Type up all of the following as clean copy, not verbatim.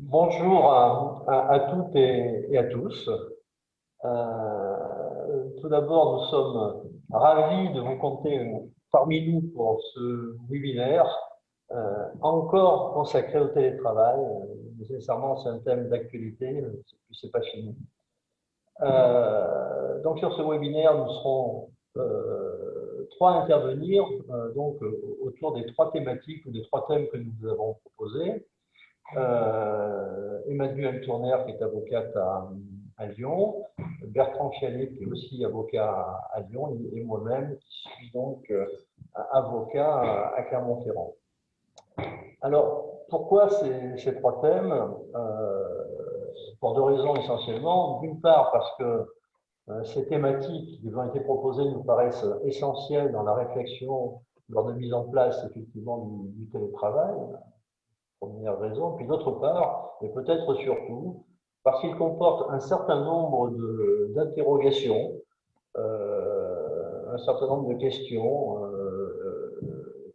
Bonjour à toutes et à tous. Tout d'abord, nous sommes ravis de vous compter parmi nous pour ce webinaire encore consacré au télétravail. Nécessairement, c'est un thème d'actualité, c'est pas fini. Donc, sur ce webinaire, nous serons trois à intervenir autour des trois thématiques ou des trois thèmes que nous vous avons proposés. Emmanuelle Tourner, qui est avocate à Lyon, Bertrand Fialet, qui est aussi avocat à Lyon, et moi-même, qui suis donc avocat à Clermont-Ferrand. Alors, pourquoi ces trois thèmes Pour deux raisons essentiellement. D'une part, parce que ces thématiques qui ont été proposées nous paraissent essentielles dans la réflexion lors de mise en place effectivement du télétravail. Première raison. Puis d'autre part, et peut-être surtout, parce qu'il comporte un certain nombre d'interrogations, un certain nombre de questions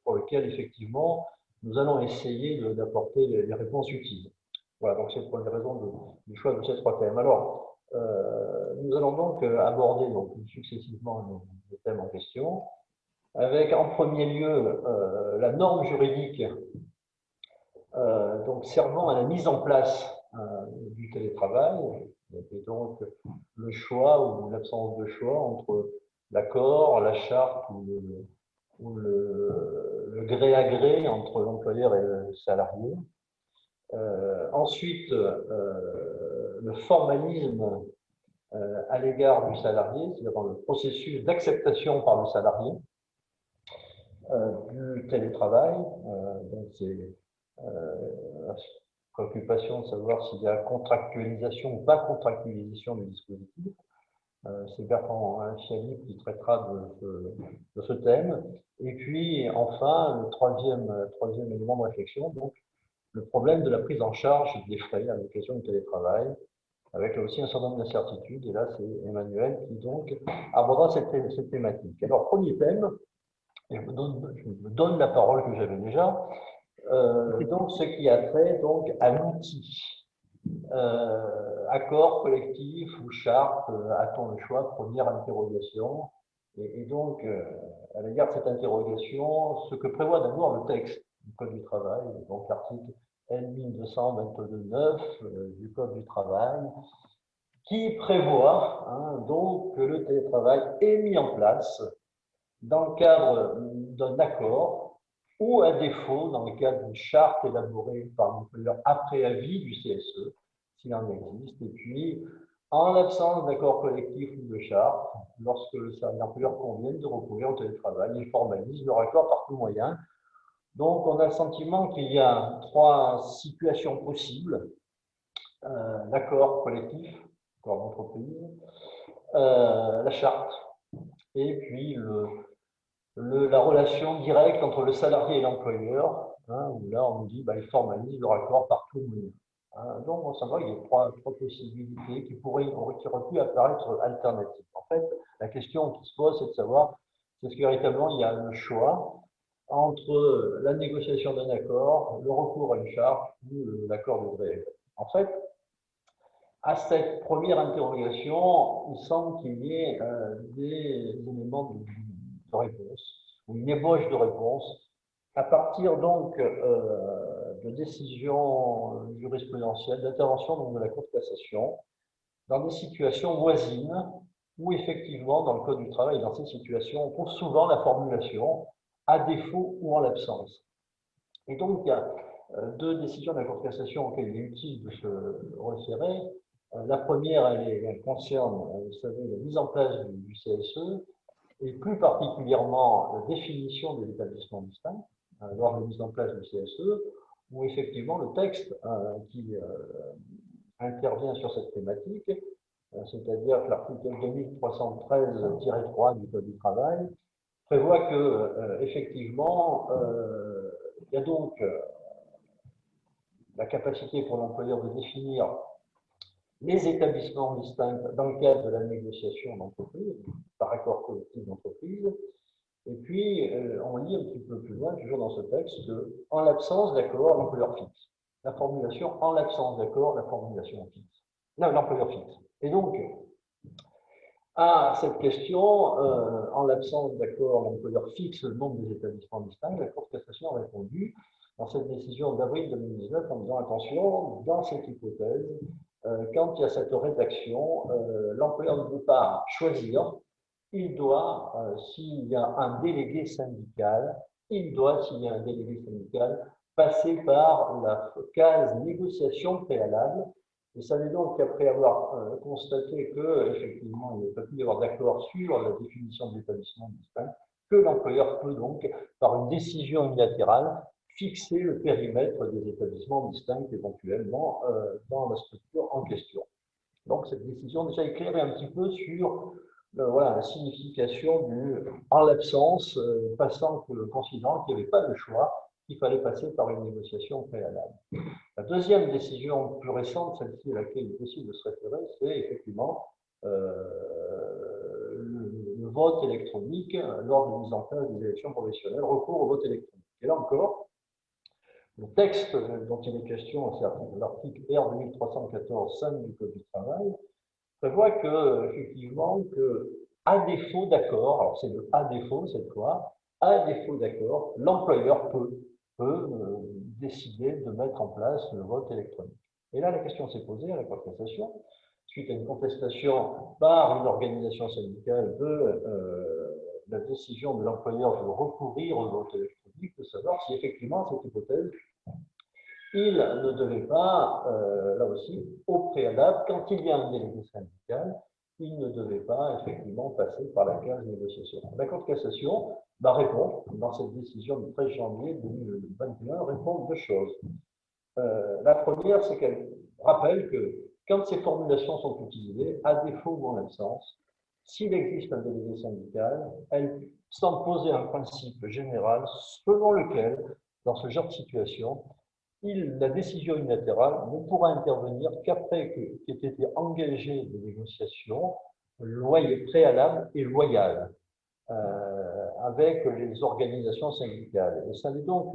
pour lesquelles, effectivement, nous allons essayer d'apporter les réponses utiles. Voilà, donc c'est la première raison du choix de ces trois thèmes. Alors, nous allons donc aborder successivement les thèmes en question, avec en premier lieu la norme juridique donc servant à la mise en place du télétravail, et donc le choix ou l'absence de choix entre l'accord, la charte ou le gré à gré entre l'employeur et le salarié. Ensuite, le formalisme à l'égard du salarié, c'est-à-dire dans le processus d'acceptation par le salarié du télétravail. Donc c'est la préoccupation de savoir s'il y a contractualisation ou pas contractualisation du dispositif. C'est Bertrand Fialet qui traitera de ce thème. Et puis, enfin, le troisième élément de réflexion, donc, le problème de la prise en charge des frais à l'occasion du télétravail, avec là aussi un certain nombre d'incertitudes. Et là, c'est Emmanuel qui, donc, abordera cette thématique. Alors, premier thème, et je me donne la parole que j'avais déjà, donc ce qui a trait donc à l'outil. Accord collectif ou charte, a-t-on le choix? Première interrogation. Et donc, à l'égard de cette interrogation, ce que prévoit d'abord le texte du Code du travail, donc l'article L1222.9 du Code du travail, qui prévoit donc que le télétravail est mis en place dans le cadre d'un accord ou à défaut dans le cadre d'une charte élaborée par l'employeur après avis du CSE, s'il en existe, et puis en l'absence d'accord collectif ou de charte, lorsque l'employeur convient de recourir au télétravail, il formalise leur accord par tout moyen. Donc on a le sentiment qu'il y a trois situations possibles, l'accord collectif, accord d'entreprise, la charte, et puis la relation directe entre le salarié et l'employeur, où là on nous dit ils formalisent leur accord par tout moyen. Donc on s'en va, il y a trois possibilités qui auraient pu apparaître alternatives. En fait, la question qui se pose, c'est de savoir est-ce que véritablement il y a le choix entre la négociation d'un accord, le recours à une charte ou l'accord de gré. En fait, à cette première interrogation, il semble qu'il y ait des éléments de réponse, ou une ébauche de réponse, à partir donc de décisions jurisprudentielles, d'intervention de la Cour de cassation, dans des situations voisines, où effectivement, dans le Code du travail, dans ces situations, on trouve souvent la formulation à défaut ou en l'absence. Et donc, il y a deux décisions de la Cour de cassation auxquelles il est utile de se référer. La première, elle concerne, vous savez, la mise en place du CSE et plus particulièrement la définition des établissements distincts lors de la mise en place du CSE, où effectivement le texte qui intervient sur cette thématique, c'est-à-dire que l'article 2313-3 du Code du travail, prévoit que effectivement il y a donc la capacité pour l'employeur de définir les établissements distincts dans le cadre de la négociation d'entreprise, par accord collectif d'entreprise. Et puis, on lit un petit peu plus loin, toujours dans ce texte, qu'en l'absence d'accord, l'employeur fixe. la formulation en l'absence d'accord, la formulation fixe. Non, l'employeur fixe. Et donc, à cette question, en l'absence d'accord, l'employeur fixe le nombre des établissements distincts, la Cour de cassation a répondu dans cette décision d'avril 2019 en disant attention, dans cette hypothèse, quand il y a cette rédaction, l'employeur ne peut pas choisir, il doit, s'il y a un délégué syndical, il doit, s'il y a un délégué syndical, passer par la case négociation préalable. Et ça veut donc qu'après avoir constaté qu'effectivement, il n'y a pas pu y avoir d'accord sur la définition de l'établissement distinct, que l'employeur peut donc, par une décision unilatérale, fixer le périmètre des établissements distincts éventuellement dans la structure en question. Donc cette décision déjà éclairé un petit peu sur voilà, la signification du en l'absence, considérant qu'il n'y avait pas de choix, qu'il fallait passer par une négociation préalable. La deuxième décision plus récente, celle-ci à laquelle il est possible de se référer, c'est effectivement le vote électronique lors de mise en place des élections professionnelles, recours au vote électronique. Et là encore, le texte dont il est question, c'est l'article R 2314-5 du Code du travail, prévoit que, effectivement, à défaut d'accord, alors c'est le à défaut cette fois, à défaut d'accord, l'employeur peut décider de mettre en place le vote électronique. Et là, la question s'est posée à la Cour de cassation, suite à une contestation par une organisation syndicale de la décision de l'employeur de recourir au vote électronique, de savoir si effectivement cette hypothèse, il ne devait pas, là aussi, au préalable, quand il y a un délégué syndical, il ne devait pas effectivement passer par la case négociation. La Cour de cassation va répondre, dans cette décision du 13 janvier 2021, répond deux choses. La première, c'est qu'elle rappelle que quand ces formulations sont utilisées, à défaut ou en absence, s'il existe un délégué syndical, elle semble poser un principe général selon lequel, dans ce genre de situation, la décision unilatérale ne pourra intervenir qu'après qu'aient été engagées des négociations préalables et loyales avec les organisations syndicales. Et ça n'est donc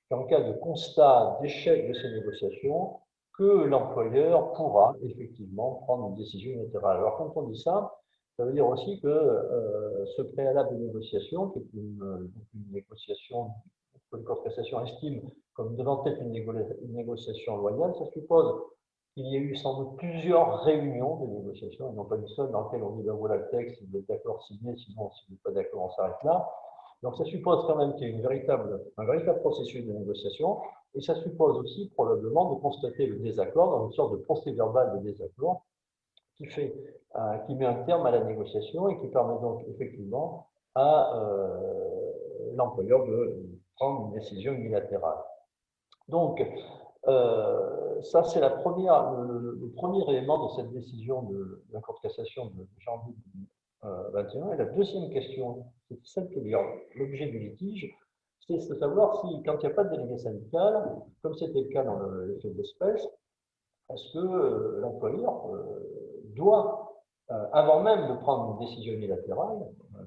qu'en cas de constat d'échec de ces négociations que l'employeur pourra effectivement prendre une décision unilatérale. Alors quand on dit ça, ça veut dire aussi que ce préalable de négociation, qui est une négociation que le Cour de cassation estime comme devant être une négociation loyale, ça suppose qu'il y a eu sans doute plusieurs réunions de négociation, et non pas une seule dans laquelle on dit ben voilà le texte, vous êtes d'accord, signé, sinon si vous n'êtes pas d'accord, on s'arrête là. Donc ça suppose quand même qu'il y ait un véritable processus de négociation, et ça suppose aussi probablement de constater le désaccord dans une sorte de procès-verbal de désaccord qui met un terme à la négociation et qui permet donc effectivement à l'employeur de prendre une décision unilatérale. Donc, ça, c'est le premier élément de cette décision de la Cour de cassation de janvier 2021. Et la deuxième question, c'est celle qui est l'objet du litige, c'est de savoir si, quand il n'y a pas de délégué syndical, comme c'était le cas dans l'effet d'espèce, est-ce que l'employeur doit, avant même de prendre une décision unilatérale,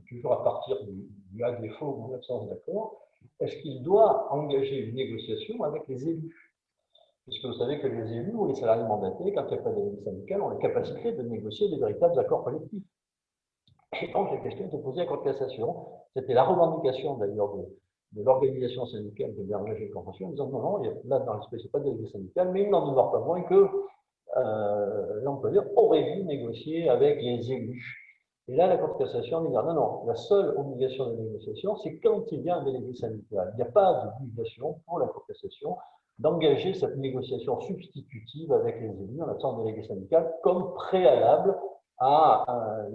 toujours à partir du à défaut ou de l'absence d'accord, est-ce qu'il doit engager une négociation avec les élus? Puisque vous savez que les élus ou les salariés mandatés, quand il n'y a pas de délégué syndical, ont la capacité de négocier des véritables accords collectifs. Et donc, la question était posée à la Cour de cassation. C'était la revendication d'ailleurs de l'organisation syndicale qui avait engagé le contentieux en disant non, non, là dans l'espèce, il n'y a pas de délégué syndical, mais il n'en demeure pas moins que l'employeur aurait dû négocier avec les élus. Et là, la Cour de cassation dit non, non, la seule obligation de négociation, c'est quand il y a un délégué syndical. Il n'y a pas d'obligation pour la Cour de cassation d'engager cette négociation substitutive avec les élus en l'absence de délégué syndical comme préalable à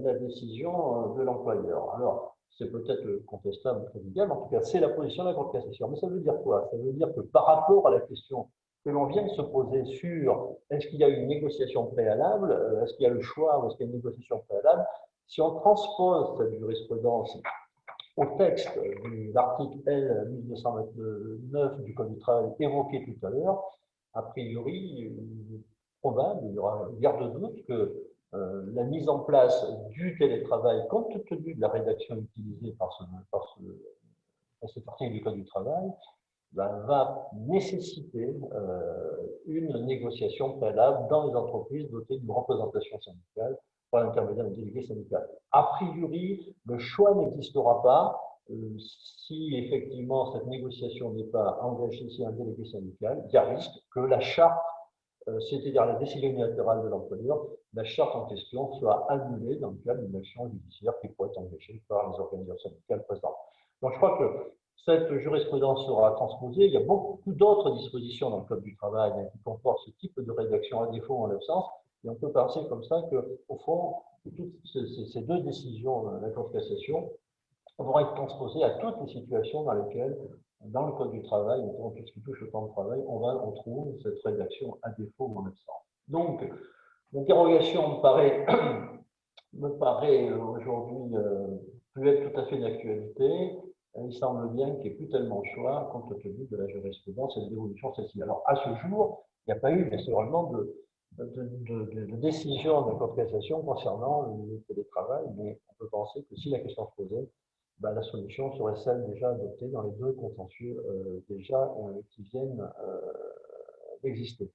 la décision de l'employeur. Alors, c'est peut-être contestable, mais en tout cas, c'est la position de la Cour de cassation. Mais ça veut dire quoi? Ça veut dire que par rapport à la question que l'on vient de se poser sur est-ce qu'il y a une négociation préalable, est-ce qu'il y a le choix ou est-ce qu'il y a une négociation préalable, si on transpose cette jurisprudence au texte de l'article L 1229 du Code du travail évoqué tout à l'heure, a priori, il est probable, il y aura guère de doute que la mise en place du télétravail, compte tenu de la rédaction utilisée par cet article du Code du travail, va nécessiter une négociation préalable dans les entreprises dotées d'une représentation syndicale par l'intermédiaire d'un délégué syndical. A priori, le choix n'existera pas si effectivement cette négociation n'est pas engagée sur un délégué syndical. Il y a risque que la charte, c'est-à-dire la décision unilatérale de l'employeur, la charte en question soit annulée dans le cadre d'une action judiciaire qui pourrait être engagée par les organisations syndicales présentes. Donc je crois que cette jurisprudence sera transposée. Il y a beaucoup d'autres dispositions dans le Code du travail qui comportent ce type de rédaction à défaut ou en absence. Et on peut penser comme ça qu'au fond, toutes ces deux décisions de la Cour de cassation vont être transposées à toutes les situations dans lesquelles, dans le Code du travail, notamment tout ce qui touche au temps de travail, on trouve cette rédaction à défaut ou en absence. Donc, l'interrogation me paraît aujourd'hui plus être tout à fait d'actualité. Il semble bien qu'il n'y ait plus tellement de choix compte tenu de la jurisprudence et de l'évolution de celle-ci. Alors, à ce jour, il n'y a pas eu nécessairement de décision de la Cour de cassation concernant le télétravail, mais on peut penser que si la question se posait, la solution serait celle déjà adoptée dans les deux contentieux qui viennent d'exister.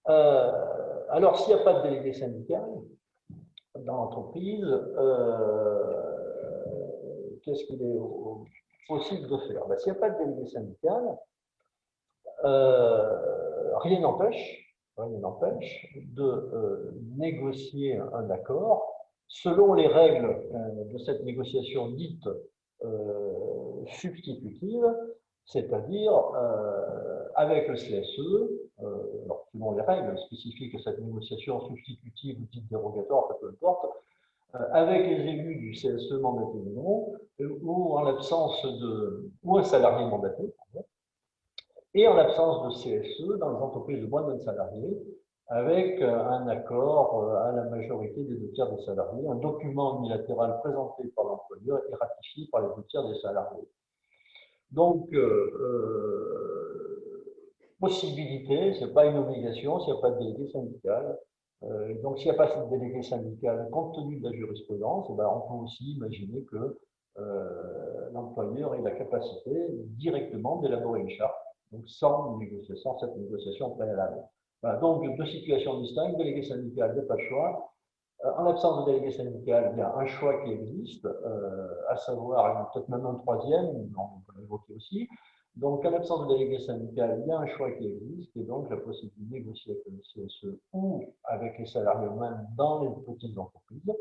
Alors, s'il n'y a pas de délégué syndical dans l'entreprise, qu'est-ce qu'il est possible de faire? S'il n'y a pas de délégué syndical, rien n'empêche de négocier un accord selon les règles de cette négociation dite substitutive, c'est-à-dire avec le CSE, selon les règles spécifiques de cette négociation substitutive ou dite dérogatoire, peu importe, avec les élus du CSE mandaté ou non, ou en l'absence ou un salarié mandaté, et en l'absence de CSE dans les entreprises de moins de 20 salariés, avec un accord à la majorité des 2/3 des salariés, un document unilatéral présenté par l'employeur et ratifié par les 2/3 des salariés. Donc, possibilité, ce n'est pas une obligation s'il n'y a pas de délégué syndical. Donc, s'il n'y a pas de délégué syndical, compte tenu de la jurisprudence, on peut aussi imaginer que l'employeur ait la capacité directement d'élaborer une charte, donc sans cette négociation préalable. Voilà, donc, deux situations distinctes, délégué syndical, il n'y a pas de choix. En l'absence de délégué syndical, il y a un choix qui existe, à savoir, peut-être même un troisième, on peut l'évoquer aussi. Donc, en l'absence de délégué syndical, il y a un choix qui existe, et donc la possibilité de négocier avec le CSE ou avec les salariés eux-mêmes dans les petites entreprises,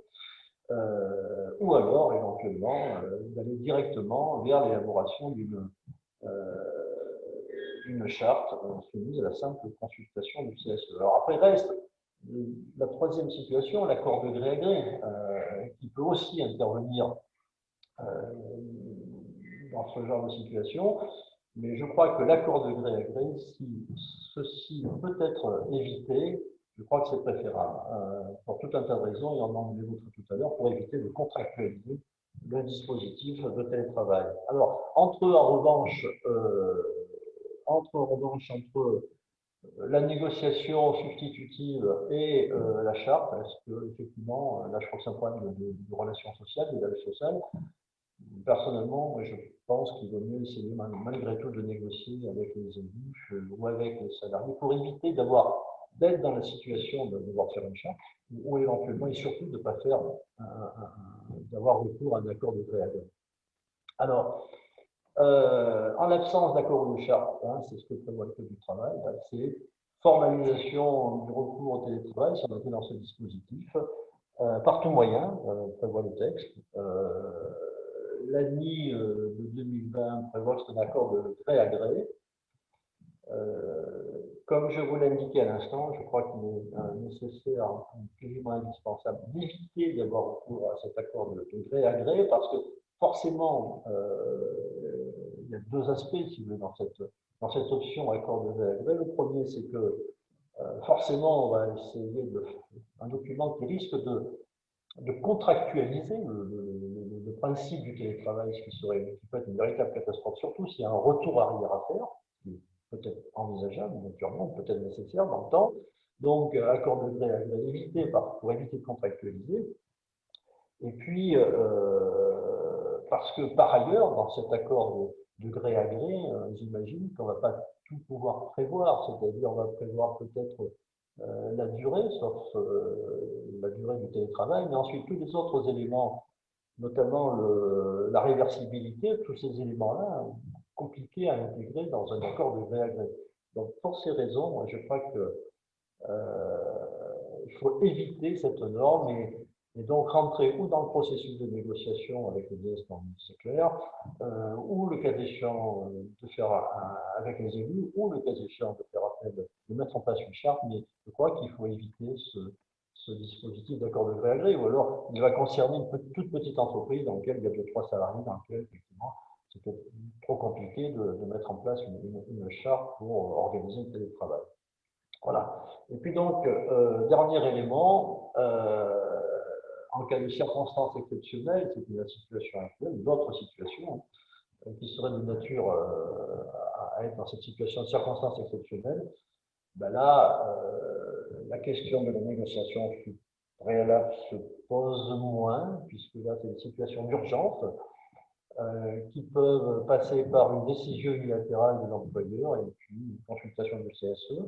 ou alors, éventuellement, d'aller directement vers l'élaboration d'une charte soumise à la simple consultation du CSE. Alors, après, reste la troisième situation, l'accord de gré à gré, qui peut aussi intervenir dans ce genre de situation, mais je crois que l'accord de gré à gré, si ceci peut être évité, je crois que c'est préférable, pour tout un tas de raisons, et on en évoquera tout à l'heure, pour éviter de contractualiser le dispositif de télétravail. Alors, entre la négociation substitutive et la charte, est-ce que, effectivement, là je crois que c'est un problème de relations sociales, de la vie sociale. Personnellement, je pense qu'il vaut mieux essayer malgré tout de négocier avec les élus ou avec les salariés pour éviter d'être dans la situation de devoir faire une charte ou éventuellement et surtout de ne pas d'avoir recours à un accord de gré à gré. Alors, en l'absence d'accord ou de charte, c'est ce que prévoit le Code du travail, c'est formalisation du recours au télétravail, ça noté dans ce dispositif, par tout moyen, prévoit le texte. L'ANI de 2020 prévoit que c'est un accord de gré à gré. Comme je vous l'ai indiqué à l'instant, je crois qu'il est nécessaire, quasiment indispensable, d'éviter d'avoir recours à cet accord de gré à gré, parce que forcément, il y a deux aspects, si vous voulez, dans cette option accord de gré à gré. Le premier, c'est que forcément, on va essayer un document qui risque de contractualiser le principe du télétravail, ce qui peut être une véritable catastrophe, surtout s'il y a un retour arrière à faire, ce qui peut être envisageable, naturellement, peut-être nécessaire dans le temps. Donc, accord de gré à gré, pour éviter de contractualiser. Et puis, parce que par ailleurs, dans cet accord de gré à gré, j'imagine qu'on ne va pas tout pouvoir prévoir, c'est-à-dire on va prévoir peut-être la durée, sauf la durée du télétravail, mais ensuite tous les autres éléments, notamment la réversibilité, tous ces éléments-là, compliqués à intégrer dans un accord de gré à gré. Donc pour ces raisons, moi, je crois que il faut éviter cette norme et donc rentrer ou dans le processus de négociation avec les DS, c'est clair, ou le cas échéant de faire avec les élus, ou le cas échéant de faire appel, de mettre en place une charte, mais je crois qu'il faut éviter ce dispositif d'accord de gré à gré, ou alors il va concerner une toute petite entreprise dans laquelle il y a 2-3 salariés, dans laquelle effectivement c'est peut-être trop compliqué de mettre en place une charte pour organiser le télétravail. Voilà. Et puis donc, dernier élément, en cas de circonstances exceptionnelles, c'est la situation actuelle, d'autres situations qui seraient de nature à être dans cette situation de circonstances exceptionnelles, ben là, la question de la négociation préalable se pose moins, puisque là, c'est des situations d'urgence qui peuvent passer par une décision unilatérale de l'employeur et puis une consultation du CSE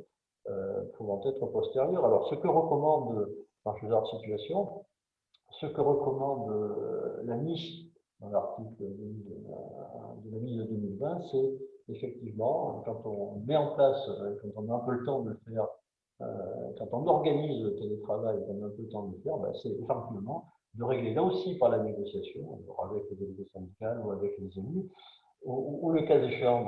pouvant être postérieure. Alors, ce que recommande, dans ce genre de situation, ce que recommande la niche dans l'article de la mise de 2020, c'est effectivement, quand on met en place, quand on a un peu le temps de le faire, quand on organise le télétravail, quand on a un peu le temps de le faire, ben, c'est effectivement de régler là aussi par la négociation, avec les délégués syndicales ou avec les élus, ou le cas échéant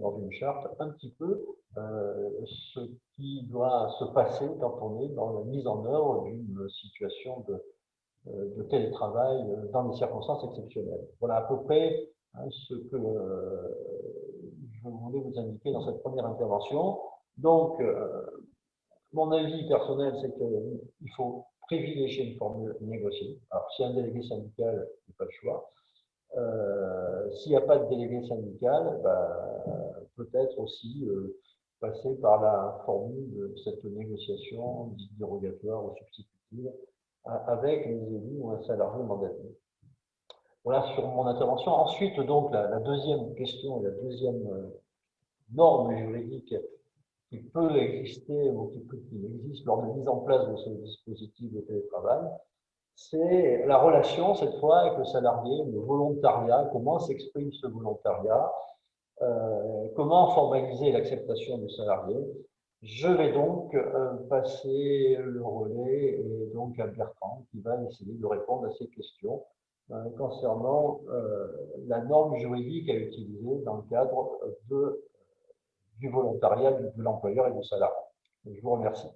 dans une charte, un petit peu ce qui doit se passer quand on est dans la mise en œuvre d'une situation de télétravail dans des circonstances exceptionnelles. Voilà à peu près ce que je voulais vous indiquer dans cette première intervention. Donc, mon avis personnel, c'est qu'il faut privilégier une formule négociée. Alors, si un délégué syndical, il n'y a pas le choix. S'il n'y a pas de délégué syndical, peut-être aussi passer par la formule de cette négociation dite dérogatoire ou substitutive avec les élus ou un salarié mandaté. Voilà sur mon intervention. Ensuite, donc, la deuxième question, la deuxième norme juridique qui peut exister ou qui existe lors de la mise en place de ce dispositif de télétravail, c'est la relation, cette fois, avec le salarié, le volontariat, comment s'exprime ce volontariat, comment formaliser l'acceptation du salarié. Je vais donc passer le relais et donc à Bertrand qui va essayer de répondre à ces questions concernant la norme juridique à utiliser dans le cadre du volontariat de l'employeur et du salarié. Je vous remercie.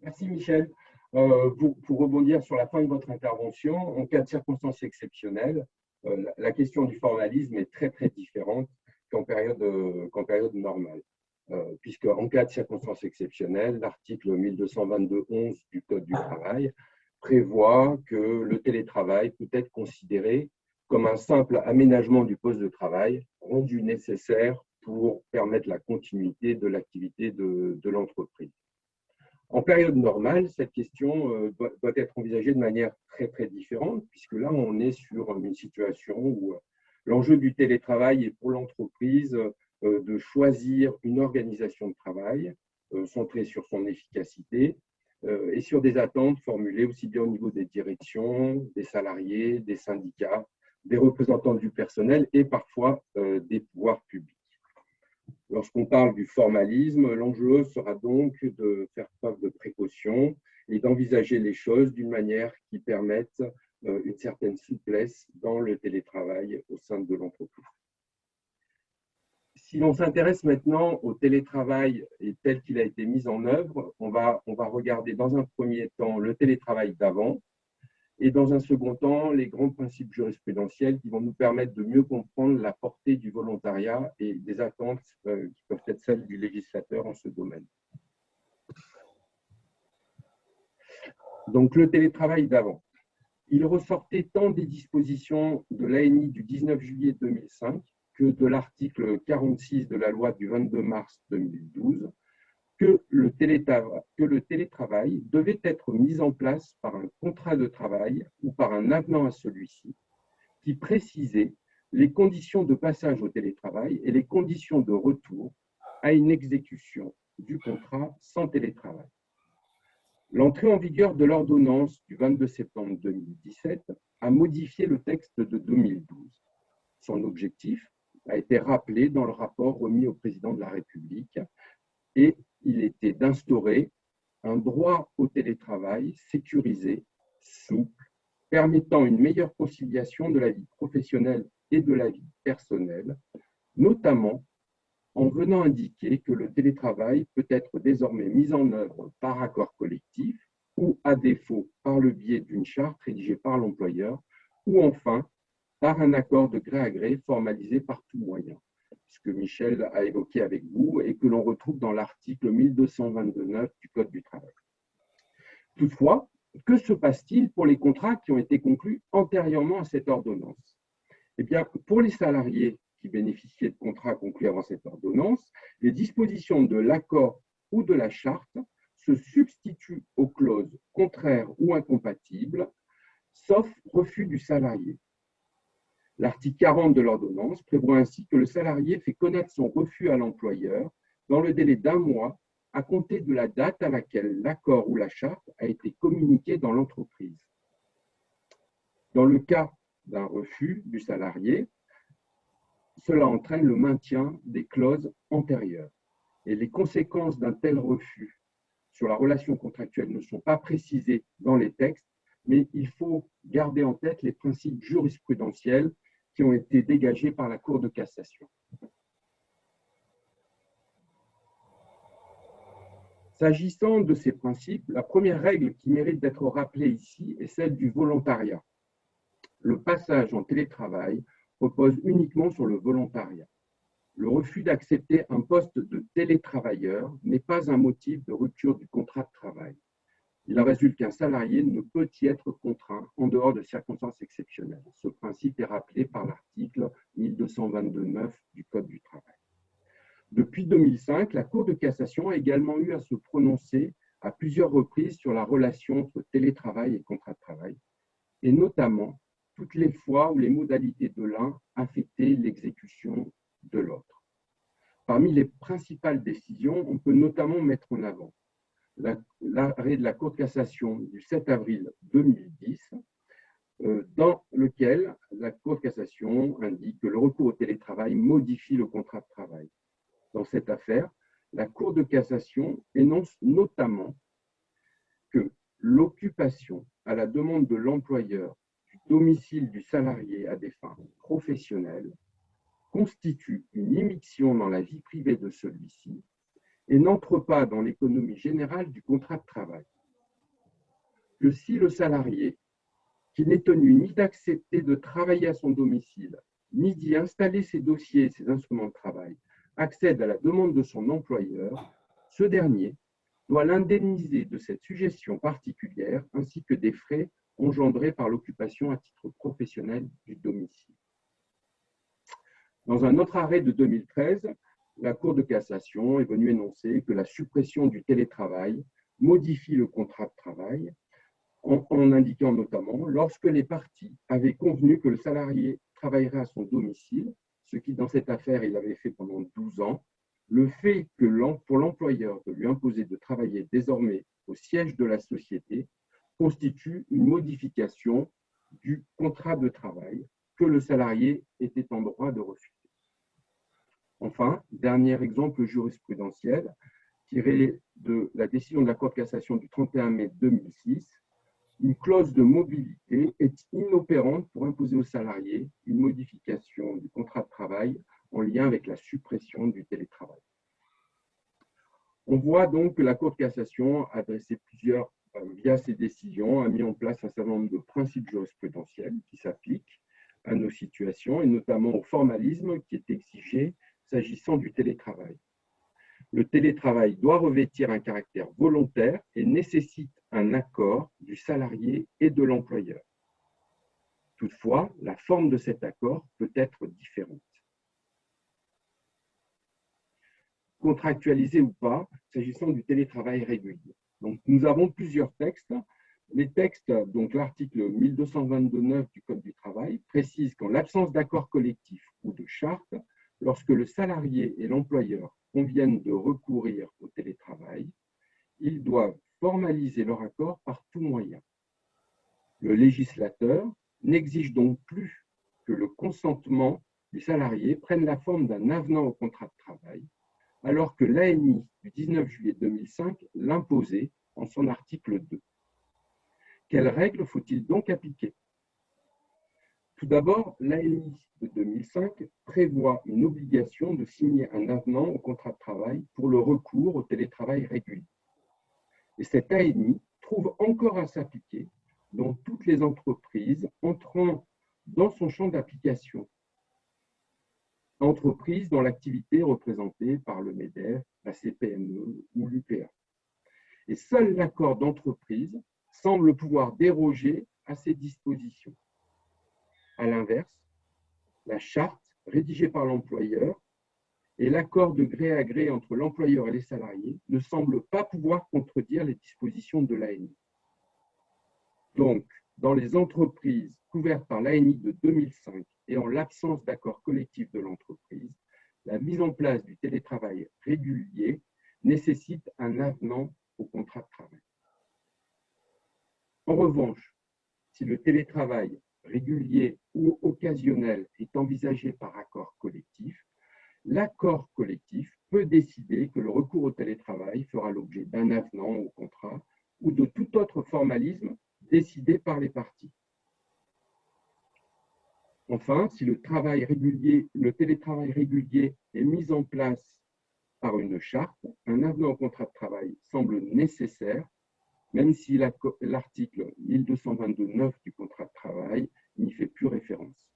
Merci Michel. Pour rebondir sur la fin de votre intervention, en cas de circonstances exceptionnelles, la question du formalisme est très très différente qu'en période normale. Puisque en cas de circonstances exceptionnelles, l'article 1222.11 du Code du travail prévoit que le télétravail peut être considéré comme un simple aménagement du poste de travail rendu nécessaire pour permettre la continuité de l'activité de l'entreprise. En période normale, cette question doit être envisagée de manière très, très différente, puisque là, on est sur une situation où l'enjeu du télétravail est pour l'entreprise de choisir une organisation de travail centrée sur son efficacité et sur des attentes formulées aussi bien au niveau des directions, des salariés, des syndicats, des représentants du personnel et parfois des pouvoirs publics. Lorsqu'on parle du formalisme, l'enjeu sera donc de faire preuve de précaution et d'envisager les choses d'une manière qui permette une certaine souplesse dans le télétravail au sein de l'entreprise. Si l'on s'intéresse maintenant au télétravail et tel qu'il a été mis en œuvre, on va regarder dans un premier temps le télétravail d'avant et dans un second temps, les grands principes jurisprudentiels qui vont nous permettre de mieux comprendre la portée du volontariat et des attentes qui peuvent être celles du législateur en ce domaine. Donc, le télétravail d'avant. Il ressortait tant des dispositions de l'ANI du 19 juillet 2005 que de l'article 46 de la loi du 22 mars 2012 que le télétravail devait être mis en place par un contrat de travail ou par un avenant à celui-ci qui précisait les conditions de passage au télétravail et les conditions de retour à une exécution du contrat sans télétravail. L'entrée en vigueur de l'ordonnance du 22 septembre 2017 a modifié le texte de 2012. Son objectif a été rappelé dans le rapport remis au président de la République et il était d'instaurer un droit au télétravail sécurisé, souple, permettant une meilleure conciliation de la vie professionnelle et de la vie personnelle, notamment en venant indiquer que le télétravail peut être désormais mis en œuvre par accord collectif ou, à défaut, par le biais d'une charte rédigée par l'employeur, ou enfin par un accord de gré à gré formalisé par tout moyen, ce que Michel a évoqué avec vous et que l'on retrouve dans l'article 1229 du Code du travail. Toutefois, que se passe-t-il pour les contrats qui ont été conclus antérieurement à cette ordonnance? Eh bien, pour les salariés qui bénéficiaient de contrats conclus avant cette ordonnance, les dispositions de l'accord ou de la charte se substituent aux clauses contraires ou incompatibles, sauf refus du salarié. L'article 40 de l'ordonnance prévoit ainsi que le salarié fait connaître son refus à l'employeur dans le délai d'1 mois à compter de la date à laquelle l'accord ou la charte a été communiqué dans l'entreprise. Dans le cas d'un refus du salarié, cela entraîne le maintien des clauses antérieures. Et les conséquences d'un tel refus sur la relation contractuelle ne sont pas précisées dans les textes, mais il faut garder en tête les principes jurisprudentiels qui ont été dégagés par la Cour de cassation. S'agissant de ces principes, la première règle qui mérite d'être rappelée ici est celle du volontariat. Le passage en télétravail repose uniquement sur le volontariat. Le refus d'accepter un poste de télétravailleur n'est pas un motif de rupture du contrat de travail. Il en résulte qu'un salarié ne peut y être contraint en dehors de circonstances exceptionnelles. Ce principe est rappelé par l'article 1229 du Code du travail. Depuis 2005, la Cour de cassation a également eu à se prononcer à plusieurs reprises sur la relation entre télétravail et contrat de travail, et notamment toutes les fois où les modalités de l'un affectaient l'exécution de l'autre. Parmi les principales décisions, on peut notamment mettre en avant l'arrêt de la Cour de cassation du 7 avril 2010, dans lequel la Cour de cassation indique que le recours au télétravail modifie le contrat de travail. Dans cette affaire, la Cour de cassation énonce notamment que l'occupation à la demande de l'employeur du domicile du salarié à des fins professionnelles constitue une immixtion dans la vie privée de celui-ci et n'entre pas dans l'économie générale du contrat de travail. Que si le salarié, qui n'est tenu ni d'accepter de travailler à son domicile, ni d'y installer ses dossiers et ses instruments de travail, accède à la demande de son employeur, ce dernier doit l'indemniser de cette suggestion particulière ainsi que des frais engendrés par l'occupation à titre professionnel du domicile. Dans un autre arrêt de 2013, la Cour de cassation est venue énoncer que la suppression du télétravail modifie le contrat de travail en indiquant notamment lorsque les parties avaient convenu que le salarié travaillerait à son domicile, ce qui dans cette affaire il avait fait pendant 12 ans, le fait que pour l'employeur de lui imposer de travailler désormais au siège de la société constitue une modification du contrat de travail que le salarié était en droit de refuser. Enfin, dernier exemple jurisprudentiel, tiré de la décision de la Cour de cassation du 31 mai 2006, une clause de mobilité est inopérante pour imposer aux salariés une modification du contrat de travail en lien avec la suppression du télétravail. On voit donc que la Cour de cassation a dressé via ses décisions, a mis en place un certain nombre de principes jurisprudentiels qui s'appliquent à nos situations et notamment au formalisme qui est exigé s'agissant du télétravail. Le télétravail doit revêtir un caractère volontaire et nécessite un accord du salarié et de l'employeur. Toutefois, la forme de cet accord peut être différente. Contractualisé ou pas, s'agissant du télétravail régulier. Donc, nous avons plusieurs textes Les textes, donc l'article 1222.9 du Code du travail, précise qu'en l'absence d'accord collectif ou de charte, lorsque le salarié et l'employeur conviennent de recourir au télétravail, ils doivent formaliser leur accord par tout moyen. Le législateur n'exige donc plus que le consentement du salarié prenne la forme d'un avenant au contrat de travail, alors que l'ANI du 19 juillet 2005 l'imposait en son article 2. Quelles règles faut-il donc appliquer? Tout d'abord, l'ANI de 2005 prévoit une obligation de signer un avenant au contrat de travail pour le recours au télétravail régulier. Et cette ANI trouve encore à s'appliquer dans toutes les entreprises entrant dans son champ d'application. Entreprises dont l'activité est représentée par le MEDEF, la CPME ou l'UPA. Et seul l'accord d'entreprise semble pouvoir déroger à ces dispositions. À l'inverse, la charte rédigée par l'employeur et l'accord de gré à gré entre l'employeur et les salariés ne semblent pas pouvoir contredire les dispositions de l'ANI. Donc, dans les entreprises couvertes par l'ANI de 2005 et en l'absence d'accord collectif de l'entreprise, la mise en place du télétravail régulier nécessite un avenant au contrat de travail. En revanche, si le télétravail régulier ou occasionnel est envisagé par accord collectif, l'accord collectif peut décider que le recours au télétravail fera l'objet d'un avenant au contrat ou de tout autre formalisme décidé par les parties. Enfin, si le télétravail régulier est mis en place par une charte, un avenant au contrat de travail semble nécessaire, même si l'article 1222.9 du contrat de travail n'y fait plus référence.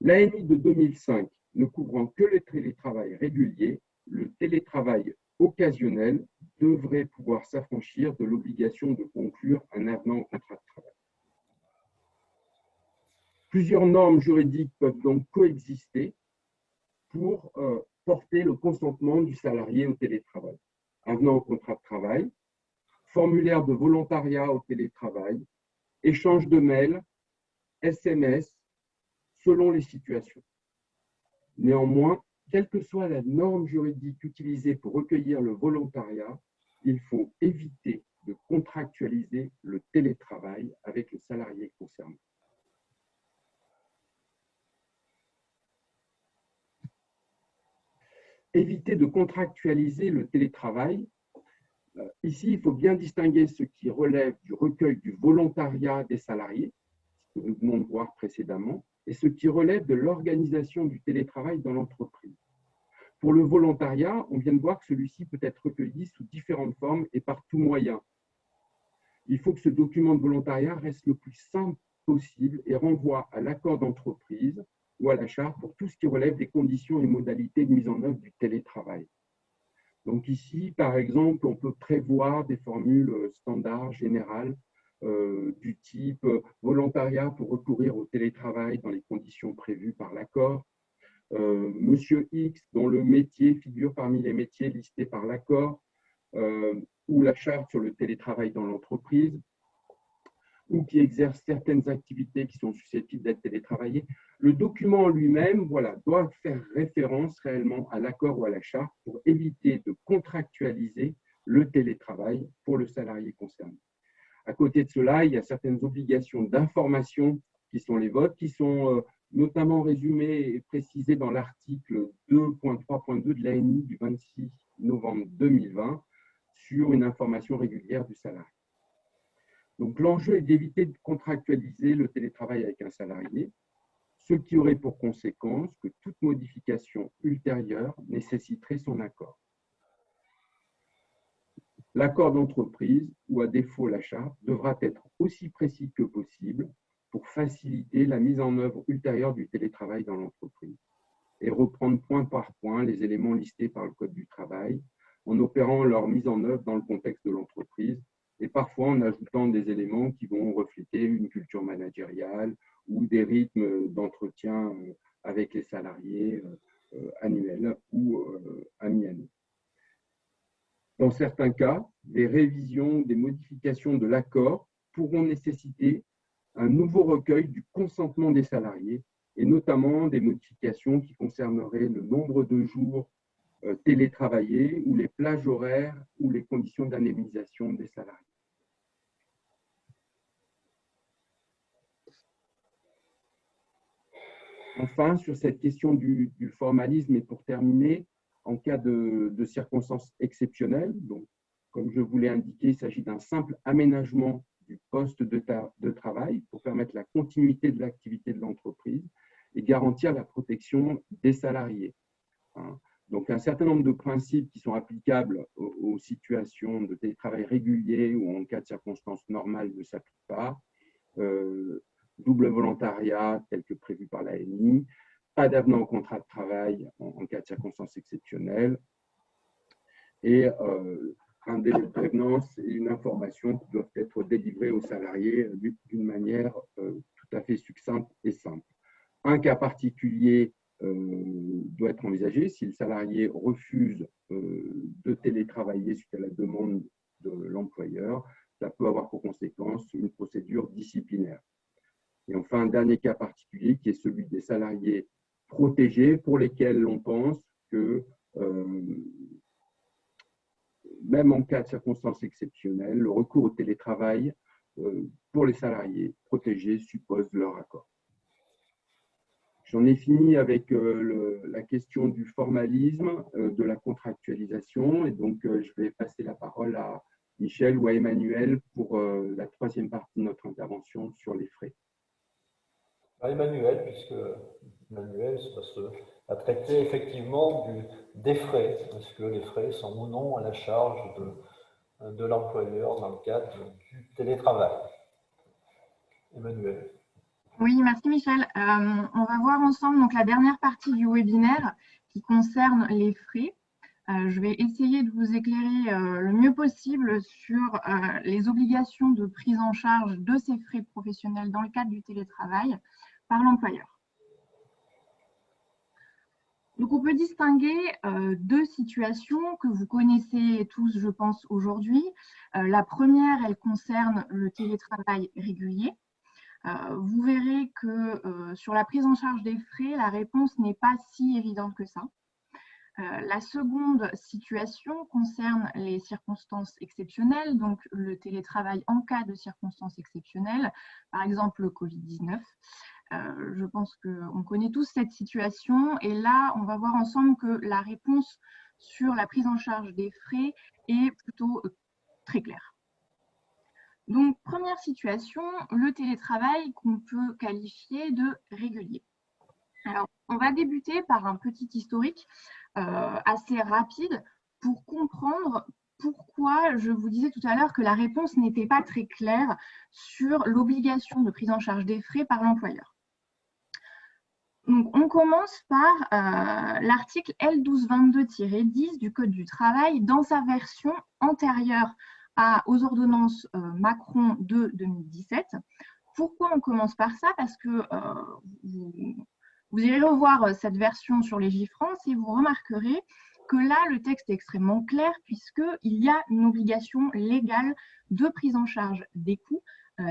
L'ANI de 2005 ne couvrant que le télétravail régulier, le télétravail occasionnel devrait pouvoir s'affranchir de l'obligation de conclure un avenant au contrat de travail. Plusieurs normes juridiques peuvent donc coexister pour porter le consentement du salarié au télétravail. Avenant au contrat de travail, formulaire de volontariat au télétravail, échange de mails, SMS, selon les situations. Néanmoins, quelle que soit la norme juridique utilisée pour recueillir le volontariat, il faut éviter de contractualiser le télétravail avec le salarié concerné. Éviter de contractualiser le télétravail. Ici, il faut bien distinguer ce qui relève du recueil du volontariat des salariés, ce que nous venons de voir précédemment, et ce qui relève de l'organisation du télétravail dans l'entreprise. Pour le volontariat, on vient de voir que celui-ci peut être recueilli sous différentes formes et par tout moyen. Il faut que ce document de volontariat reste le plus simple possible et renvoie à l'accord d'entreprise ou à la charte pour tout ce qui relève des conditions et modalités de mise en œuvre du télétravail. Donc ici, par exemple, on peut prévoir des formules standards, générales, du type volontariat pour recourir au télétravail dans les conditions prévues par l'accord, Monsieur X, dont le métier figure parmi les métiers listés par l'accord, ou la charte sur le télétravail dans l'entreprise, ou qui exerce certaines activités qui sont susceptibles d'être télétravaillées. Le document lui-même doit faire référence réellement à l'accord ou à la charte pour éviter de contractualiser le télétravail pour le salarié concerné. À côté de cela, il y a certaines obligations d'information qui sont les vôtres, qui sont notamment résumées et précisées dans l'article 2.3.2 de l'ANI du 26 novembre 2020 sur une information régulière du salarié. Donc, l'enjeu est d'éviter de contractualiser le télétravail avec un salarié, ce qui aurait pour conséquence que toute modification ultérieure nécessiterait son accord. L'accord d'entreprise, ou à défaut la charte, devra être aussi précis que possible pour faciliter la mise en œuvre ultérieure du télétravail dans l'entreprise et reprendre point par point les éléments listés par le Code du travail en opérant leur mise en œuvre dans le contexte de l'entreprise et parfois en ajoutant des éléments qui vont refléter une culture managériale ou des rythmes d'entretien avec les salariés annuels ou à mi-année. Dans certains cas, des révisions, des modifications de l'accord pourront nécessiter un nouveau recueil du consentement des salariés et notamment des modifications qui concerneraient le nombre de jours télétravaillés ou les plages horaires ou les conditions d'indemnisation des salariés. Enfin, sur cette question du formalisme, et pour terminer, en cas de circonstances exceptionnelles, donc, comme je vous l'ai indiqué, il s'agit d'un simple aménagement du poste de travail pour permettre la continuité de l'activité de l'entreprise et garantir la protection des salariés. Donc, un certain nombre de principes qui sont applicables aux situations de télétravail régulier ou en cas de circonstances normales ne s'appliquent pas. Double volontariat tel que prévu par l'ANI, pas d'avenant au contrat de travail en cas de circonstances exceptionnelles et un délai de prévenance et une information qui doivent être délivrées aux salariés d'une manière tout à fait succincte et simple. Un cas particulier doit être envisagé si le salarié refuse de télétravailler suite à la demande de l'employeur. Ça peut avoir pour conséquence une procédure disciplinaire. Et enfin, un dernier cas particulier qui est celui des salariés protégés pour lesquels on pense que même en cas de circonstances exceptionnelles, le recours au télétravail pour les salariés protégés suppose leur accord. J'en ai fini avec la question du formalisme, de la contractualisation, et donc je vais passer la parole à Michel ou à Emmanuel pour la troisième partie de notre intervention sur les frais. Emmanuel, puisque Emmanuel a traité effectivement des frais, est-ce que les frais sont ou non à la charge de l'employeur dans le cadre du télétravail. Emmanuel. Oui, merci Michel. On va voir ensemble donc, la dernière partie du webinaire qui concerne les frais. Je vais essayer de vous éclairer le mieux possible sur les obligations de prise en charge de ces frais professionnels dans le cadre du télétravail par l'employeur. Donc, on peut distinguer deux situations que vous connaissez tous, je pense, aujourd'hui. La première, elle concerne le télétravail régulier. Vous verrez que sur la prise en charge des frais, la réponse n'est pas si évidente que ça. La seconde situation concerne les circonstances exceptionnelles, donc le télétravail en cas de circonstances exceptionnelles, par exemple le Covid-19. Je pense qu'on connaît tous cette situation et là, on va voir ensemble que la réponse sur la prise en charge des frais est plutôt très claire. Donc, première situation, le télétravail qu'on peut qualifier de régulier. Alors, on va débuter par un petit historique assez rapide pour comprendre pourquoi je vous disais tout à l'heure que la réponse n'était pas très claire sur l'obligation de prise en charge des frais par l'employeur. Donc, on commence par l'article L1222-10 du Code du travail dans sa version antérieure aux ordonnances Macron de 2017. Pourquoi on commence par ça? Parce que vous irez revoir cette version sur Légifrance et vous remarquerez que là, le texte est extrêmement clair puisqu'il y a une obligation légale de prise en charge des coûts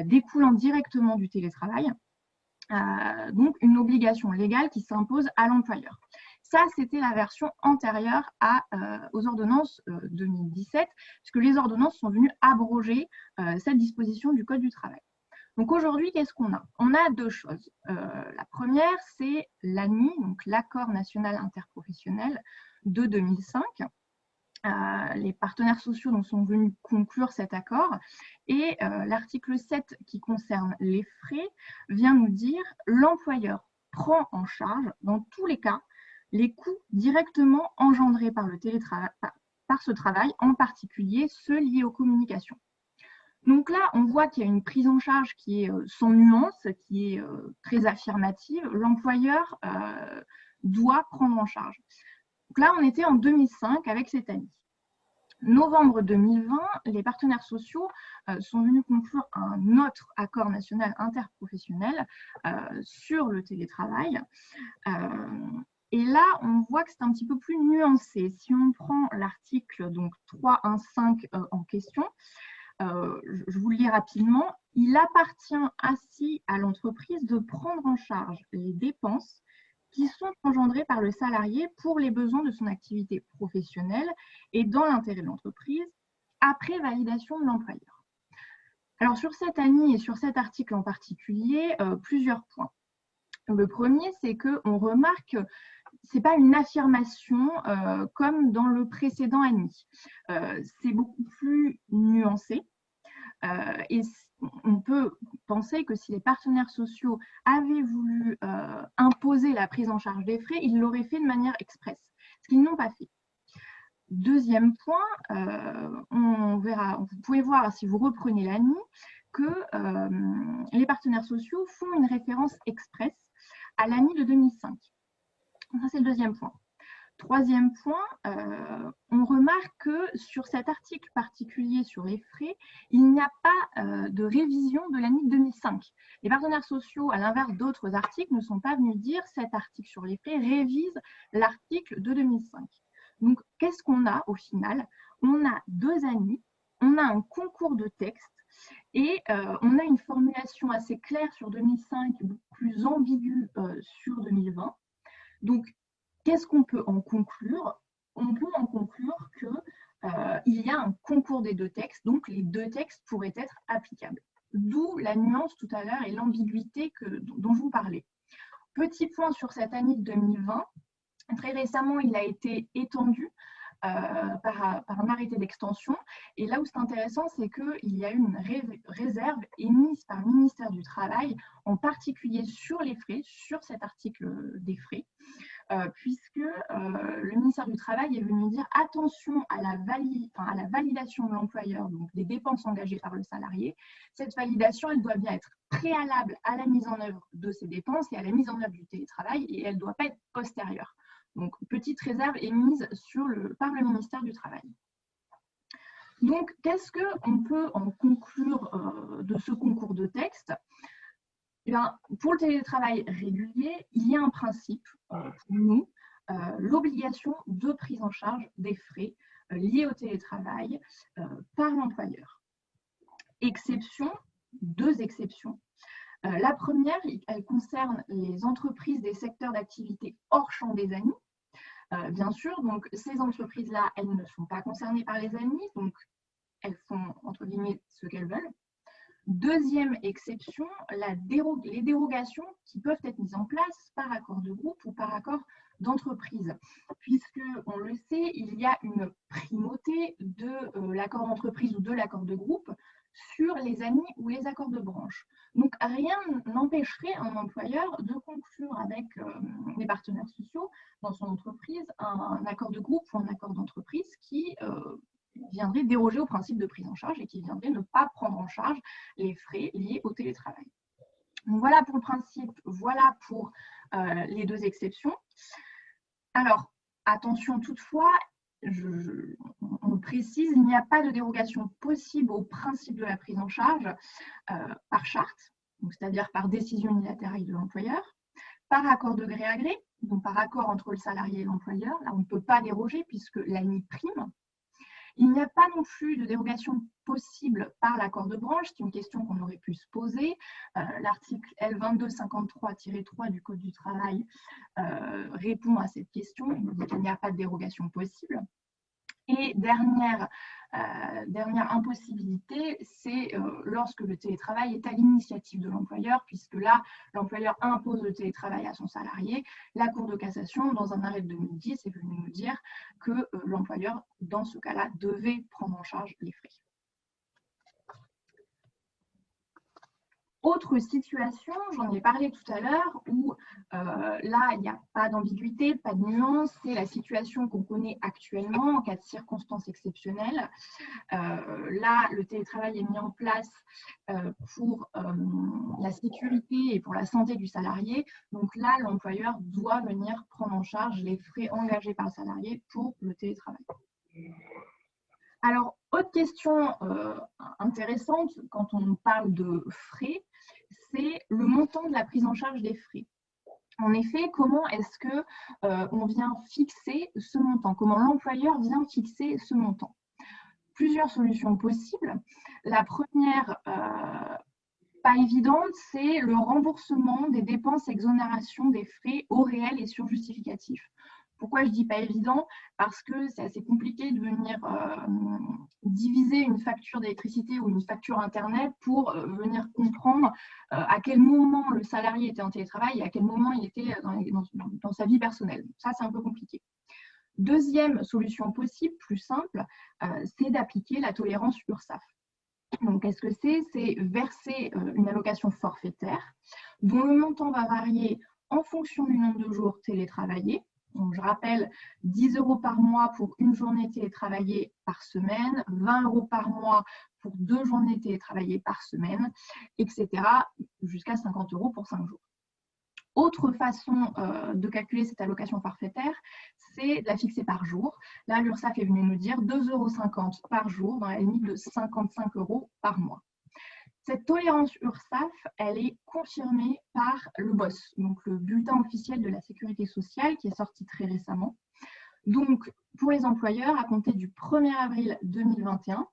découlant directement du télétravail. Donc, une obligation légale qui s'impose à l'employeur. Ça, c'était la version antérieure aux ordonnances 2017, puisque les ordonnances sont venues abroger cette disposition du Code du travail. Donc aujourd'hui, qu'est-ce qu'on a? On a deux choses. La première, c'est l'ANI, donc l'Accord national interprofessionnel de 2005. Les partenaires sociaux donc, sont venus conclure cet accord et l'article 7 qui concerne les frais vient nous dire l'employeur prend en charge dans tous les cas les coûts directement engendrés par le télétravail, par ce travail, en particulier ceux liés aux communications. Donc là, on voit qu'il y a une prise en charge qui est sans nuance, qui est très affirmative. L'employeur doit prendre en charge. Donc là, on était en 2005 avec cette ANI. Novembre 2020, les partenaires sociaux sont venus conclure un autre accord national interprofessionnel sur le télétravail. Et là, on voit que c'est un petit peu plus nuancé. Si on prend l'article 3.1.5 en question, je vous le lis rapidement. Il appartient ainsi à l'entreprise de prendre en charge les dépenses qui sont engendrées par le salarié pour les besoins de son activité professionnelle et dans l'intérêt de l'entreprise, après validation de l'employeur. Alors, sur cette ANI et sur cet article en particulier, plusieurs points. Le premier, c'est qu'on remarque que ce n'est pas une affirmation comme dans le précédent ANI. C'est beaucoup plus nuancé. Et on peut penser que si les partenaires sociaux avaient voulu imposer la prise en charge des frais, ils l'auraient fait de manière express, ce qu'ils n'ont pas fait. Deuxième point, on verra, vous pouvez voir si vous reprenez l'ANI que les partenaires sociaux font une référence express à l'ANI de 2005. Ça, c'est le deuxième point. Troisième point, on remarque que sur cet article particulier sur les frais, il n'y a pas de révision de l'ANI de 2005. Les partenaires sociaux, à l'inverse d'autres articles, ne sont pas venus dire cet article sur les frais révise l'article de 2005. Donc, qu'est-ce qu'on a au final? On a deux ANI, on a un concours de texte et on a une formulation assez claire sur 2005, beaucoup plus ambiguë sur 2020. Donc, qu'est-ce qu'on peut en conclure? On peut en conclure qu'il y a un concours des deux textes, donc les deux textes pourraient être applicables. D'où la nuance tout à l'heure et l'ambiguïté dont je vous parlais. Petit point sur cette ANI de 2020. Très récemment, il a été étendu par un arrêté d'extension. Et là où c'est intéressant, c'est qu'il y a eu une réserve émise par le ministère du Travail, en particulier sur les frais, sur cet article des frais, puisque le ministère du Travail est venu dire attention à la validation de l'employeur, donc des dépenses engagées par le salarié. Cette validation, elle doit bien être préalable à la mise en œuvre de ces dépenses et à la mise en œuvre du télétravail, et elle ne doit pas être postérieure. Donc, petite réserve émise par le ministère du Travail. Donc, qu'est-ce qu'on peut en conclure de ce concours de texte? Eh bien, pour le télétravail régulier, il y a un principe pour nous, l'obligation de prise en charge des frais liés au télétravail par l'employeur. Exception, deux exceptions. La première, elle concerne les entreprises des secteurs d'activité hors champ des ANI. Bien sûr, donc ces entreprises-là, elles ne sont pas concernées par les ANI, donc elles font, entre guillemets, ce qu'elles veulent. Deuxième exception, les dérogations qui peuvent être mises en place par accord de groupe ou par accord d'entreprise. Puisque, on le sait, il y a une primauté de l'accord d'entreprise ou de l'accord de groupe sur les ANI ou les accords de branche. Donc, rien n'empêcherait un employeur de conclure avec les partenaires sociaux dans son entreprise un accord de groupe ou un accord d'entreprise qui viendrait déroger au principe de prise en charge et qui viendrait ne pas prendre en charge les frais liés au télétravail. Donc, voilà pour le principe, voilà pour les deux exceptions. Alors, attention toutefois, on précise, il n'y a pas de dérogation possible au principe de la prise en charge par charte, c'est-à-dire par décision unilatérale de l'employeur, par accord de gré à gré, donc par accord entre le salarié et l'employeur. Là, on ne peut pas déroger puisque l'ANI prime. Il n'y a pas non plus de dérogation possible par l'accord de branche, c'est une question qu'on aurait pu se poser. L'article L2253-3 du Code du travail répond à cette question, il nous dit qu'il n'y a pas de dérogation possible. Et dernière impossibilité, c'est lorsque le télétravail est à l'initiative de l'employeur, puisque là, l'employeur impose le télétravail à son salarié. La Cour de cassation, dans un arrêt de 2010, est venue nous dire que l'employeur, dans ce cas-là, devait prendre en charge les frais. Autre situation, j'en ai parlé tout à l'heure, où là, il n'y a pas d'ambiguïté, pas de nuance, c'est la situation qu'on connaît actuellement en cas de circonstances exceptionnelles. Là, le télétravail est mis en place pour la sécurité et pour la santé du salarié. Donc là, l'employeur doit venir prendre en charge les frais engagés par le salarié pour le télétravail. Alors, autre question intéressante quand on parle de frais, c'est le montant de la prise en charge des frais. En effet, comment est-ce que on vient fixer ce montant? Comment l'employeur vient fixer ce montant? Plusieurs solutions possibles. La première, pas évidente, c'est le remboursement des dépenses exonération des frais au réel et sur justificatif. Pourquoi je dis pas évident? Parce que c'est assez compliqué de venir diviser une facture d'électricité ou une facture Internet pour venir comprendre à quel moment le salarié était en télétravail et à quel moment il était dans sa vie personnelle. Ça, c'est un peu compliqué. Deuxième solution possible, plus simple, c'est d'appliquer la tolérance URSSAF. Donc, qu'est-ce que c'est? C'est verser une allocation forfaitaire dont le montant va varier en fonction du nombre de jours télétravaillés. Donc, je rappelle, 10 € par mois pour une journée télétravaillée par semaine, 20 € par mois pour 2 journées télétravaillées par semaine, etc., jusqu'à 50 € pour 5 jours. Autre façon de calculer cette allocation forfaitaire, c'est de la fixer par jour. Là, l'URSSAF est venue nous dire 2,50 € par jour, dans la limite de 55 € par mois. Cette tolérance URSSAF, elle est confirmée par le BOSS, donc le bulletin officiel de la sécurité sociale, qui est sorti très récemment. Donc, pour les employeurs, à compter du 1er avril 2021,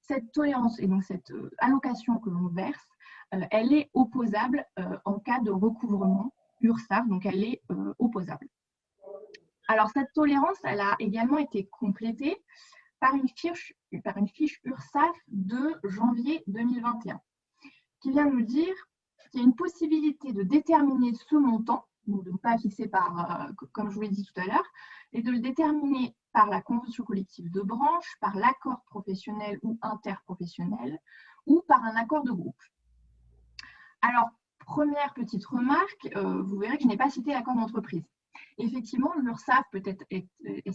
cette tolérance et donc cette allocation que l'on verse, elle est opposable en cas de recouvrement URSSAF, donc elle est opposable. Alors, cette tolérance, elle a également été complétée par une fiche URSSAF de janvier 2021, qui vient nous dire qu'il y a une possibilité de déterminer ce montant, donc de ne pas fixer par, comme je vous l'ai dit tout à l'heure, et de le déterminer par la convention collective de branche, par l'accord professionnel ou interprofessionnel, ou par un accord de groupe. Alors, première petite remarque, vous verrez que je n'ai pas cité l'accord d'entreprise. Effectivement, l'URSSAF peut-être est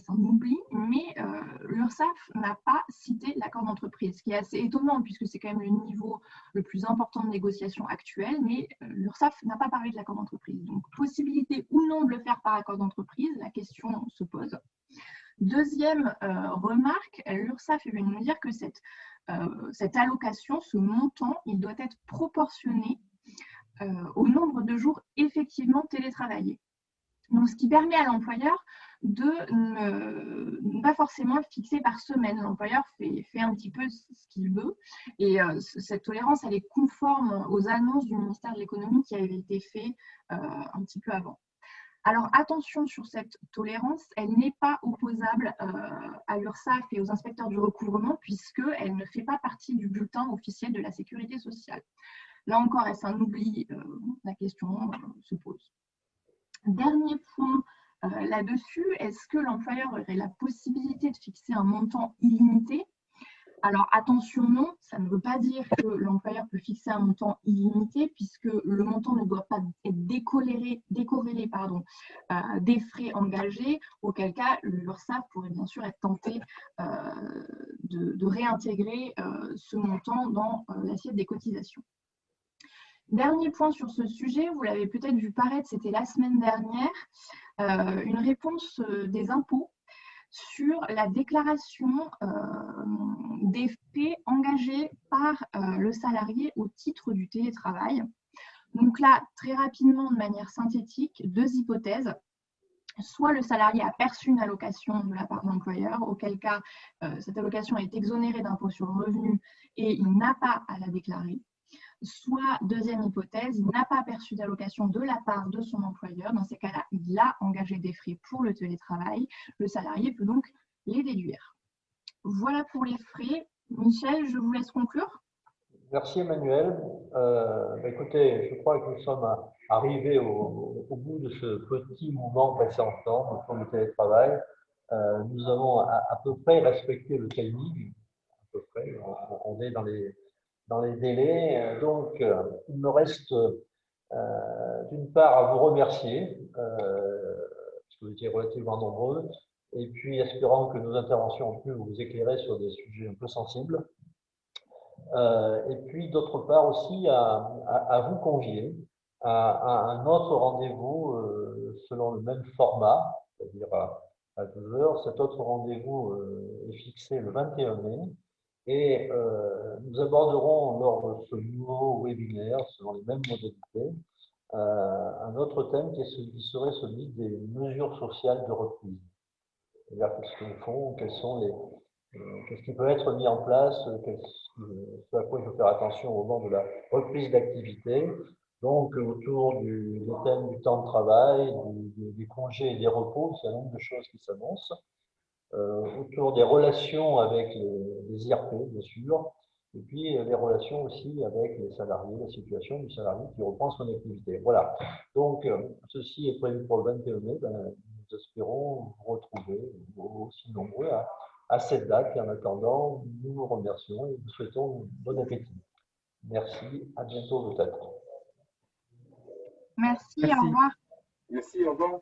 un oubli, mais l'URSSAF n'a pas cité l'accord d'entreprise, ce qui est assez étonnant puisque c'est quand même le niveau le plus important de négociation actuelle, mais l'URSSAF n'a pas parlé de l'accord d'entreprise. Donc, possibilité ou non de le faire par accord d'entreprise, la question se pose. Deuxième remarque, l'URSSAF est venue nous dire que cette allocation, ce montant, il doit être proportionné au nombre de jours effectivement télétravaillés. Donc, ce qui permet à l'employeur de ne pas forcément le fixer par semaine. L'employeur fait un petit peu ce qu'il veut. Et cette tolérance, elle est conforme aux annonces du ministère de l'économie qui avaient été faites un petit peu avant. Alors, attention sur cette tolérance, elle n'est pas opposable à l'URSSAF et aux inspecteurs du recouvrement puisqu'elle ne fait pas partie du bulletin officiel de la sécurité sociale. Là encore, est-ce un oubli? La question se pose. Dernier point là-dessus, est-ce que l'employeur aurait la possibilité de fixer un montant illimité? Alors attention, non, ça ne veut pas dire que l'employeur peut fixer un montant illimité puisque le montant ne doit pas être décorrélé des frais engagés, auquel cas l'URSSAF pourrait bien sûr être tenté de réintégrer ce montant dans l'assiette des cotisations. Dernier point sur ce sujet, vous l'avez peut-être vu paraître, c'était la semaine dernière, une réponse des impôts sur la déclaration des faits engagés par le salarié au titre du télétravail. Donc là, très rapidement, de manière synthétique, deux hypothèses. Soit le salarié a perçu une allocation de la part de l'employeur, auquel cas cette allocation est exonérée d'impôt sur le revenu et il n'a pas à la déclarer. Soit, deuxième hypothèse, il n'a pas perçu d'allocation de la part de son employeur. Dans ces cas-là, il a engagé des frais pour le télétravail. Le salarié peut donc les déduire. Voilà pour les frais. Michel, je vous laisse conclure. Merci Emmanuel. Écoutez, je crois que nous sommes arrivés au bout de ce petit moment passé ensemble autour du télétravail. Nous avons à peu près respecté le timing. À peu près, on est dans les délais. Donc, il me reste d'une part à vous remercier, parce que vous étiez relativement nombreux, et puis espérant que nos interventions ont pu vous éclairer sur des sujets un peu sensibles. Et puis d'autre part aussi à vous convier à un autre rendez-vous selon le même format, c'est-à-dire à 12 heures. Cet autre rendez-vous est fixé le 21 mai et nous aborderons lors de ce nouveau webinaire, selon les mêmes modalités, un autre thème qui serait celui des mesures sociales de reprise. C'est-à-dire qu'est-ce qu'ils font, qu'est-ce qui peut être mis en place, ce à quoi il faut faire attention au moment de la reprise d'activité. Donc, autour du thème du temps de travail, des congés et des repos, c'est un nombre de choses qui s'annoncent. Autour des relations avec les IRP, bien sûr, et puis les relations aussi avec les salariés, la situation du salarié qui reprend son activité. Voilà. Donc, ceci est prévu pour le 21 mai. Nous espérons vous retrouver aussi nombreux à cette date. Et en attendant, nous vous remercions et vous souhaitons bon appétit. Merci, à bientôt peut-être. Merci, Merci. au revoir. Merci, au revoir.